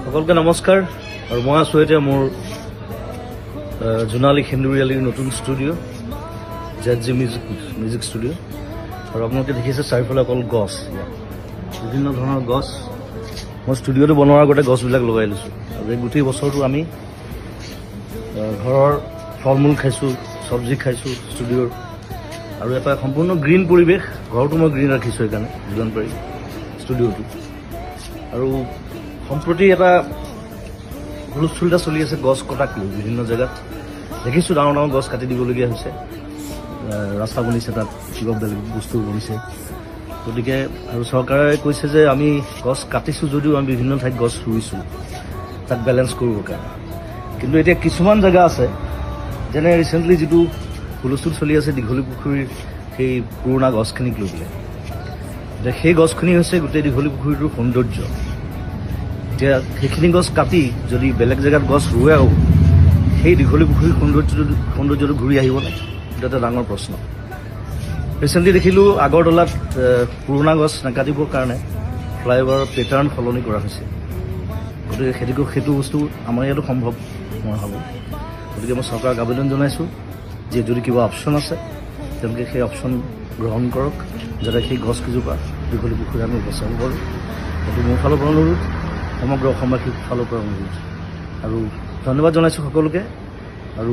সকলকে নমস্কাৰ আৰু মই আছোঁ এতিয়া মোৰ জোনালী সেন্দুৰীয়ালীৰ নতুন ষ্টুডিঅ' ZG মিউজিক ষ্টুডিঅ' আৰু আপোনালোকে দেখিছে চাৰিওফালে অকল গছ, বিভিন্ন ধৰণৰ গছ। মই ষ্টুডিঅ'টো বনোৱাৰ আগতে গছবিলাক লগাই লৈছোঁ আৰু এই গোটেই বছৰটো আমি ঘৰৰ ফল মূল খাইছোঁ, চব্জি খাইছোঁ ষ্টুডিঅ'ৰ, আৰু এটা সম্পূৰ্ণ গ্ৰীণ পৰিৱেশ। ঘৰটো মই গ্ৰীণ ৰাখিছোঁ সেইকাৰণে যিমান পাৰি ষ্টুডিঅ'টো। আৰু সম্প্ৰতি এটা হুলস্থুল এটা চলি আছে গছ কটাক লৈ। বিভিন্ন জেগাত দেখিছোঁ ডাঙৰ ডাঙৰ গছ কাটি দিবলগীয়া হৈছে, ৰাস্তা বনিছে, তাত কিবা বেলেগ বস্তু বনিছে। গতিকে আৰু চৰকাৰে কৈছে যে আমি গছ কাটিছোঁ যদিও আমি বিভিন্ন ঠাইত গছ ৰুইছোঁ তাক বেলেঞ্চ কৰিবৰ কাৰণে। কিন্তু এতিয়া কিছুমান জেগা আছে, যেনে ৰিচেণ্টলি যিটো হুলস্থুল চলি আছে দীঘলী পুখুৰীৰ সেই পুৰণা গছখিনিক লৈ পেলাই। এতিয়া সেই গছখিনি হৈছে গোটেই দীঘলী পুখুৰীটোৰ সৌন্দৰ্য। এতিয়া সেইখিনি গছ কাটি যদি বেলেগ জেগাত গছ ৰুৱেও সেই দীঘলী পুখুৰীৰ সৌন্দৰ্যটো ঘূৰি আহিবনে, এইটো এটা ডাঙৰ প্ৰশ্ন। ৰিচেণ্টলি দেখিলোঁ আগৰতলাত পুৰণা গছ নাকাটিবৰ কাৰণে ফ্লাইঅভাৰৰ পেটাৰ্ণ সলনি কৰা হৈছে। গতিকে সেইটো বস্তু আমাৰ ইয়াতো সম্ভৱ মই ভাবোঁ। গতিকে মই চৰকাৰক আবেদন জনাইছোঁ যে যদি কিবা অপশ্যন আছে তেওঁলোকে সেই অপশ্যন গ্ৰহণ কৰক, যাতে সেই গছকেইজোপা দীঘলী পুখুৰী আমি বচাব পাৰোঁ। সেইটো মোৰ ফালৰ পৰা অনুৰোধ, সমগ্ৰ অসমবাসীৰ ফালৰ পৰা অনুৰোধ। আৰু ধন্যবাদ জনাইছোঁ সকলোকে। আৰু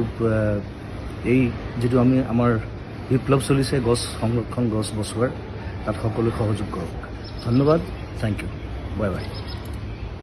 এই যিটো আমাৰ বিপ্লৱ চলিছে গছ সংৰক্ষণ, গছ বচোৱাৰ, তাত সকলোৱে সহযোগ কৰক। ধন্যবাদ, থেংক ইউ, বাই বাই।